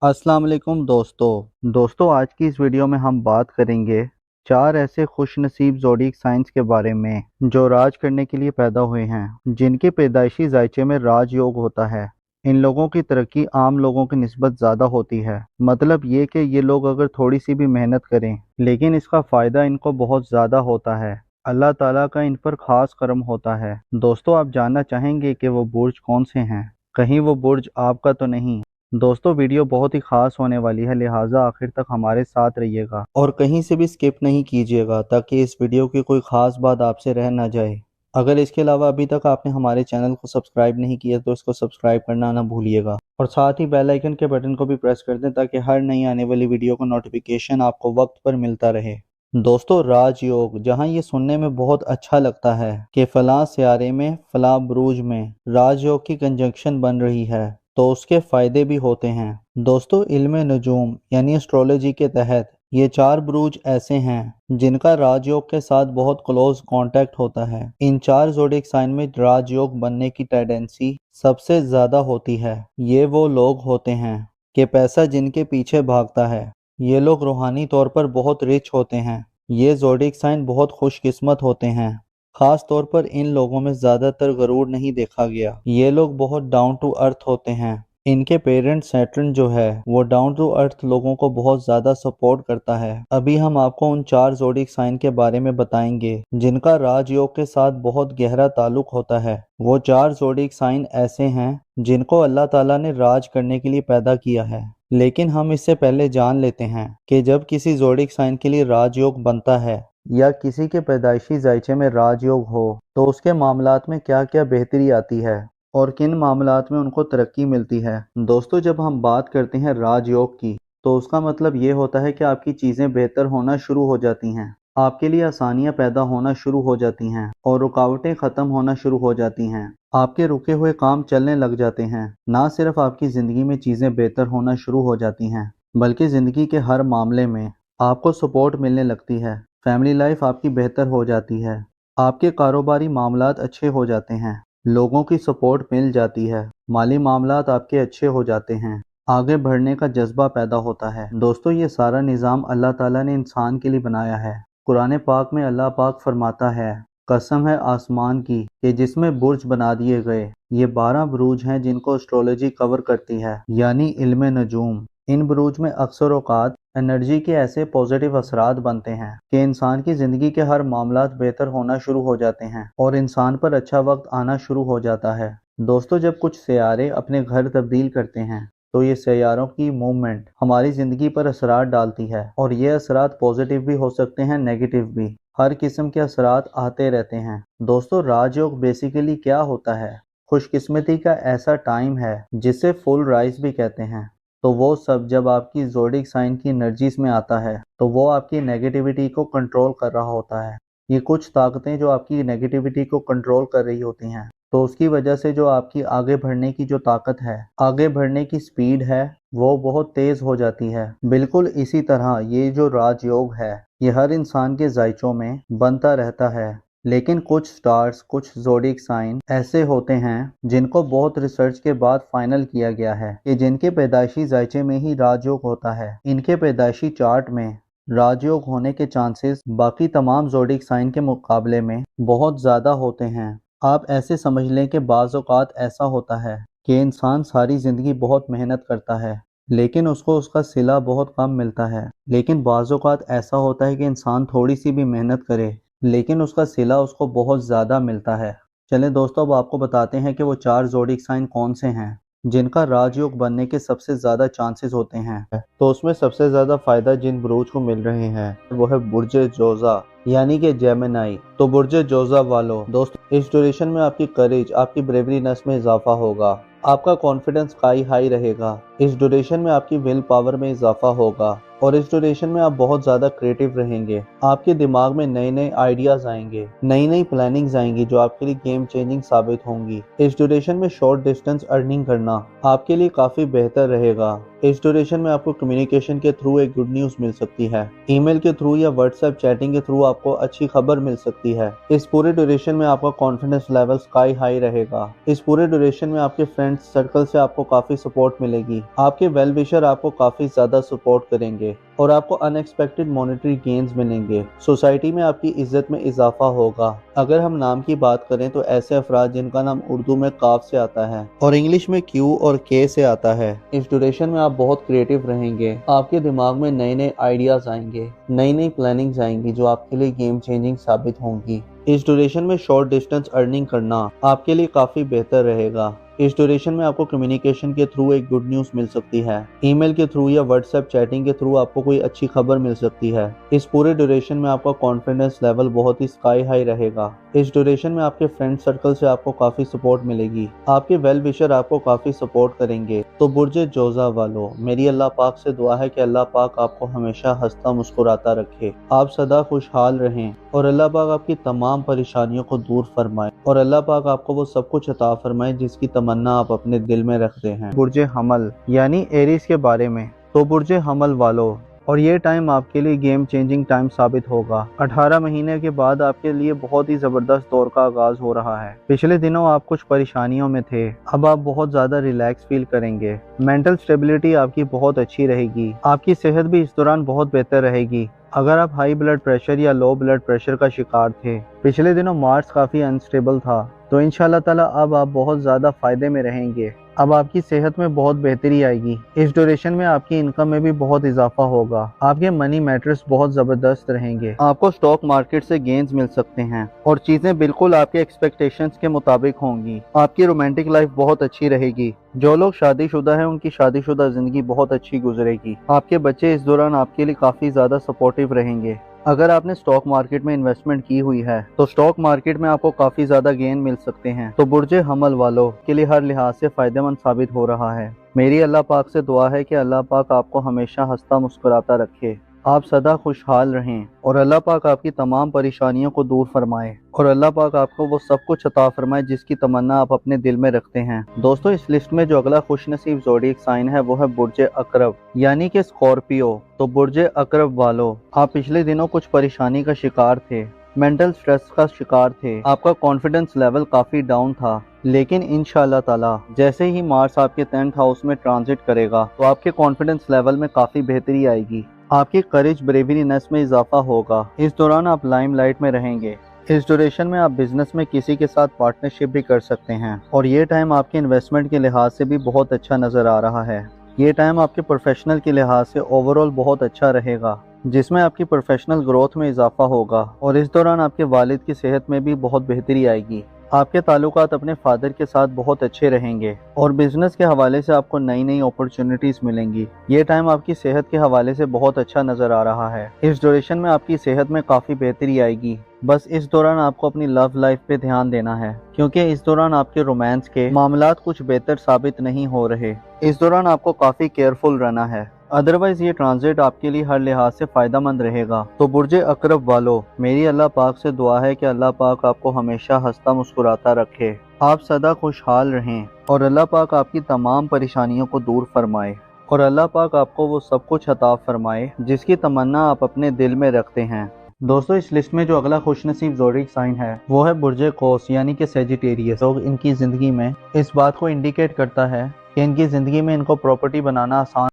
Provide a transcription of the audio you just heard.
अस्सलाम वालेकुम दोस्तों आज की इस वीडियो में हम बात करेंगे 4 ऐसे खुश नसीब ज़ोडिएक साइंस के बारे में जो राज करने के लिए पैदा हुए हैं, जिनके पैदाइशी जायचे में राजयोग होता है। इन लोगों की तरक्की आम लोगों की निस्बत ज़्यादा होती है। मतलब ये कि ये लोग अगर थोड़ी सी भी मेहनत करें, लेकिन इसका फ़ायदा इनको बहुत ज़्यादा होता है। अल्लाह ताला का इन पर ख़ास करम होता है। दोस्तों, आप जानना चाहेंगे कि वो बुर्ज कौन से हैं? कहीं वो बुर्ज आपका तो नहीं? दोस्तों, वीडियो बहुत ही खास होने वाली है, लिहाजा आखिर तक हमारे साथ रहिएगा और कहीं से भी स्किप नहीं कीजिएगा ताकि इस वीडियो की कोई खास बात आपसे रह ना जाए। अगर इसके अलावा अभी तक आपने हमारे चैनल को सब्सक्राइब नहीं किया तो इसको सब्सक्राइब करना ना भूलिएगा और साथ ही बेल आइकन के बटन को भी प्रेस कर दें ताकि हर नई आने वाली वीडियो का नोटिफिकेशन आपको वक्त पर मिलता रहे। दोस्तों, राजयोग, जहां ये सुनने में बहुत अच्छा लगता है कि फलां सियारे में फलां बुरूज में राजयोग की कंजंक्शन बन रही है, तो उसके फायदे भी होते हैं। दोस्तों, इल्म नजूम यानी एस्ट्रोलॉजी के तहत ये 4 बुरूज ऐसे हैं जिनका राजयोग के साथ बहुत क्लोज कांटेक्ट होता है। इन 4 ज़ोडिएक साइन में राजयोग बनने की टेंडेंसी सबसे ज्यादा होती है। ये वो लोग होते हैं कि पैसा जिनके पीछे भागता है। ये लोग रूहानी तौर पर बहुत रिच होते हैं। ये ज़ोडिएक साइन बहुत खुशकिस्मत होते हैं। खास तौर पर इन लोगों में ज्यादातर गरूर नहीं देखा गया। ये लोग बहुत डाउन टू अर्थ होते हैं। इनके पेरेंट सैटर्न जो है वो डाउन टू अर्थ लोगों को बहुत ज्यादा सपोर्ट करता है। अभी हम आपको उन 4 ज़ोडिएक साइन के बारे में बताएंगे जिनका राजयोग के साथ बहुत गहरा ताल्लुक होता है। वो 4 ज़ोडिएक साइन ऐसे हैं जिनको अल्लाह ताला ने राज करने के लिए पैदा किया है। लेकिन हम इससे पहले जान लेते हैं कि जब किसी ज़ोडिएक साइन के लिए राजयोग बनता है या किसी के पैदाइशी जायचे में राजयोग हो तो उसके मामलात में क्या क्या बेहतरी आती है और किन मामलात में उनको तरक्की मिलती है। दोस्तों, जब हम बात करते हैं राजयोग की तो उसका मतलब ये होता है कि आपकी चीज़ें बेहतर होना शुरू हो जाती हैं, आपके लिए आसानियां पैदा होना शुरू हो जाती हैं और रुकावटें ख़त्म होना शुरू हो जाती हैं। आपके रुके हुए काम चलने लग जाते हैं। ना सिर्फ आपकी ज़िंदगी में चीज़ें बेहतर होना शुरू हो जाती हैं, बल्कि ज़िंदगी के हर मामले में आपको सपोर्ट मिलने लगती है। फैमिली लाइफ आपकी बेहतर हो जाती है। आपके कारोबारी मामलात अच्छे हो जाते हैं। लोगों की सपोर्ट मिल जाती है। माली मामलात आपके अच्छे हो जाते हैं। आगे बढ़ने का जज्बा पैदा होता है। दोस्तों, ये सारा निज़ाम अल्लाह ताला ने इंसान के लिए बनाया है। कुरान पाक में अल्लाह पाक फरमाता है, कसम है आसमान की कि जिसमें बुर्ज बना दिए गए। ये 12 बुरूज हैं जिनको एस्ट्रोलॉजी कवर करती है, यानी इल्म नजूम। इन बुरूज में अक्सर औकात एनर्जी के ऐसे पॉजिटिव असरात बनते हैं कि इंसान की ज़िंदगी के हर मामलात बेहतर होना शुरू हो जाते हैं और इंसान पर अच्छा वक्त आना शुरू हो जाता है। दोस्तों, जब कुछ सियारे अपने घर तब्दील करते हैं तो ये सियारों की मूवमेंट हमारी ज़िंदगी पर असरात डालती है और ये असरात पॉजिटिव भी हो सकते हैं, नेगेटिव भी। हर किस्म के असरात आते रहते हैं। दोस्तों, राजयोग बेसिकली क्या होता है? खुशकिस्मती का ऐसा टाइम है जिसे फुल राइज भी कहते हैं। तो वो सब जब आपकी ज़ोडिएक साइन की एनर्जीज में आता है तो वो आपकी नेगेटिविटी को कंट्रोल कर रहा होता है। ये कुछ ताकतें जो आपकी नेगेटिविटी को कंट्रोल कर रही होती हैं, तो उसकी वजह से जो आपकी आगे बढ़ने की जो ताकत है, आगे बढ़ने की स्पीड है, वो बहुत तेज हो जाती है। बिल्कुल इसी तरह ये जो राजयोग है ये हर इंसान के जायचों में बनता रहता है। लेकिन कुछ स्टार्स, कुछ ज़ोडिएक साइन ऐसे होते हैं जिनको बहुत रिसर्च के बाद फाइनल किया गया है कि जिनके पैदाइशी जायचे में ही राजयोग होता है। इनके पैदाइशी चार्ट में राजयोग होने के चांसेस बाकी तमाम ज़ोडिएक साइन के मुकाबले में बहुत ज़्यादा होते हैं। आप ऐसे समझ लें कि बाज़ औक़ात ऐसा होता है कि इंसान सारी ज़िंदगी बहुत मेहनत करता है लेकिन उसको उसका सिला बहुत कम मिलता है। लेकिन बाज़ औक़ात ऐसा होता है कि इंसान थोड़ी सी भी मेहनत करे लेकिन उसका सिला उसको बहुत ज़्यादा मिलता है। चलें दोस्तों, अब आपको बताते हैं कि वो 4 ज़ोडिएक साइन कौन से हैं जिनका राजयोग बनने के सबसे ज़्यादा चांसेस होते हैं। तो उसमें सबसे ज़्यादा फ़ायदा जिन बुरूज को मिल रहे हैं वो है बुर्ज जोज़ा यानी कि जेमिनी। तो बुर्ज जोज़ा वालों, दोस्तों, इस ड्यूरेशन में आपकी करेज, आपकी ब्रेवरीनेस में इजाफा होगा। आपका कॉन्फिडेंस हाई रहेगा। इस ड्यूरेशन में आपकी विल पावर में इजाफा होगा اور اس ڈیوریشن میں آپ بہت زیادہ کریٹیو رہیں گے۔ آپ کے دماغ میں نئے نئے آئیڈیاز آئیں گے، نئی پلاننگز آئیں گی جو آپ کے لیے گیم چینجنگ ثابت ہوں گی۔ اس ڈیوریشن میں شارٹ ڈسٹینس ارننگ کرنا آپ کے لیے کافی بہتر رہے گا۔ اس ڈیوریشن میں آپ کو کمیونیکیشن کے تھرو ایک گڈ نیوز مل سکتی ہے، ای میل کے تھرو یا واٹس ایپ چیٹنگ کے تھرو آپ کو اچھی خبر مل سکتی ہے۔ اس پورے ڈیوریشن میں آپ کا کانفیڈنس لیول سکائی ہائی رہے گا۔ اس پورے ڈیوریشن میں آپ کے فرینڈز سرکل سے آپ کو کافی سپورٹ ملے گی، آپ کے ویل وشر آپ کو کافی زیادہ سپورٹ کریں گے اور آپ کو ان ایکسپیکٹڈ مانیٹری گینز ملیں گے۔ سوسائٹی میں آپ کی عزت میں اضافہ ہوگا۔ اگر ہم نام کی بات کریں تو ایسے افراد جن کا نام اردو میں کاف سے آتا ہے اور انگلش میں کیو اور کے سے آتا ہے، اس ڈیوریشن میں آپ بہت کریٹیو رہیں گے۔ آپ کے دماغ میں نئے آئیڈیاز آئیں گے، نئی پلاننگز آئیں گی جو آپ کے لیے گیم چینجنگ ثابت ہوں گی۔ اس ڈیوریشن میں شارٹ ڈسٹینس ارننگ کرنا آپ کے لیے کافی بہتر رہے گا۔ اس ڈیوریشن میں آپ کو کمیونیکیشن کے تھرو ایک گڈ نیوز مل سکتی ہے، ای میل کے تھرو یا واٹس ایپ چیٹنگ کے تھرو آپ کو کوئی اچھی خبر مل سکتی ہے۔ اس پورے ڈیوریشن میں آپ کا کانفیڈنس لیول بہت ہی سکائی ہائی رہے گا۔ اس ڈیوریشن میں آپ کے فرینڈ سرکل سے آپ کو کافی سپورٹ ملے گی، آپ کے ویل وشر آپ کو کافی سپورٹ کریں گے۔ تو برج جوزا والو، میری اللہ پاک سے دعا ہے کہ اللہ پاک آپ کو ہمیشہ ہنستا مسکراتا رکھے، آپ سدا خوشحال رہیں اور اللہ پاک آپ کی تمام پریشانیوں کو دور فرمائے اور اللہ پاک آپ کو وہ سب کچھ عطا فرمائے جس کی تمنا آپ اپنے دل میں رکھتے ہیں۔ برج حمل یعنی ایریز کے بارے میں، تو برج حمل والو، اور یہ ٹائم آپ کے لیے گیم چینجنگ ٹائم ثابت ہوگا۔ 18 مہینے کے بعد آپ کے لیے بہت ہی زبردست دور کا آغاز ہو رہا ہے۔ پچھلے دنوں آپ کچھ پریشانیوں میں تھے، اب آپ بہت زیادہ ریلیکس فیل کریں گے۔ مینٹل سٹیبلٹی آپ کی بہت اچھی رہے گی، آپ کی صحت بھی اس دوران بہت بہتر رہے گی۔ اگر آپ ہائی بلڈ پریشر یا لو بلڈ پریشر کا شکار تھے، پچھلے دنوں مارس کافی انسٹیبل تھا، تو انشاءاللہ تعالی اب آپ بہت زیادہ فائدے میں رہیں گے۔ اب آپ کی صحت میں بہت بہتری آئے گی۔ اس ڈیوریشن میں آپ کی انکم میں بھی بہت اضافہ ہوگا، آپ کے منی میٹرز بہت زبردست رہیں گے۔ آپ کو سٹاک مارکیٹ سے گینز مل سکتے ہیں اور چیزیں بالکل آپ کے ایکسپیکٹیشنز کے مطابق ہوں گی۔ آپ کی رومانٹک لائف بہت اچھی رہے گی۔ جو لوگ شادی شدہ ہیں ان کی شادی شدہ زندگی بہت اچھی گزرے گی۔ آپ کے بچے اس دوران آپ کے لیے کافی زیادہ سپورٹیو رہیں گے۔ اگر آپ نے سٹاک مارکیٹ میں انویسٹمنٹ کی ہوئی ہے تو سٹاک مارکیٹ میں آپ کو کافی زیادہ گین مل سکتے ہیں، تو برج حمل والوں کے لیے ہر لحاظ سے فائدہ مند ثابت ہو رہا ہے۔ میری اللہ پاک سے دعا ہے کہ اللہ پاک آپ کو ہمیشہ ہنستا مسکراتا رکھے، آپ سدا خوشحال رہیں اور اللہ پاک آپ کی تمام پریشانیوں کو دور فرمائے اور اللہ پاک آپ کو وہ سب کچھ عطا فرمائے جس کی تمنا آپ اپنے دل میں رکھتے ہیں۔ دوستو، اس لسٹ میں جو اگلا خوش نصیب زوڈیک سائن ہے وہ ہے برج عقرب یعنی کہ اسکارپیو۔ تو برج عقرب والو، آپ پچھلے دنوں کچھ پریشانی کا شکار تھے، مینٹل سٹریس کا شکار تھے، آپ کا کانفیڈنس لیول کافی ڈاؤن تھا، لیکن انشاءاللہ تعالی جیسے ہی مارس آپ کے 10th ہاؤس میں ٹرانزٹ کرے گا تو آپ کے کانفیڈنس لیول میں کافی بہتری آئے گی، آپ کی کریج بریوری نیس میں اضافہ ہوگا۔ اس دوران آپ لائم لائٹ میں رہیں گے۔ اس ڈیوریشن میں آپ بزنس میں کسی کے ساتھ پارٹنرشپ بھی کر سکتے ہیں اور یہ ٹائم آپ کے انویسٹمنٹ کے لحاظ سے بھی بہت اچھا نظر آ رہا ہے۔ یہ ٹائم آپ کے پروفیشنل کے لحاظ سے اوورال بہت اچھا رہے گا، جس میں آپ کی پروفیشنل گروتھ میں اضافہ ہوگا اور اس دوران آپ کے والد کی صحت میں بھی بہت بہتری آئے گی۔ آپ کے تعلقات اپنے فادر کے ساتھ بہت اچھے رہیں گے اور بزنس کے حوالے سے آپ کو نئی اپرچونٹیز ملیں گی۔ یہ ٹائم آپ کی صحت کے حوالے سے بہت اچھا نظر آ رہا ہے۔ اس ڈیوریشن میں آپ کی صحت میں کافی بہتری آئے گی، بس اس دوران آپ کو اپنی لو لائف پہ دھیان دینا ہے کیونکہ اس دوران آپ کے رومانس کے معاملات کچھ بہتر ثابت نہیں ہو رہے۔ اس دوران آپ کو کافی کیئرفل رہنا ہے، ادروائز یہ ٹرانزٹ آپ کے لیے ہر لحاظ سے فائدہ مند رہے گا۔ تو برج عقرب والو، میری اللہ پاک سے دعا ہے کہ اللہ پاک آپ کو ہمیشہ ہنستا مسکراتا رکھے، آپ سدا خوشحال رہیں اور اللہ پاک آپ کی تمام پریشانیوں کو دور فرمائے اور اللہ پاک آپ کو وہ سب کچھ عطا فرمائے جس کی تمنا آپ اپنے دل میں رکھتے ہیں۔ دوستو، اس لسٹ میں جو اگلا خوش نصیب زوڈیک سائن ہے وہ ہے برج قوس یعنی کہ سیجیٹیریس۔ لوگ ان کی زندگی میں اس بات کو انڈیکیٹ کرتا ہے کہ ان کی زندگی میں ان کو پراپرٹی بنانا آسان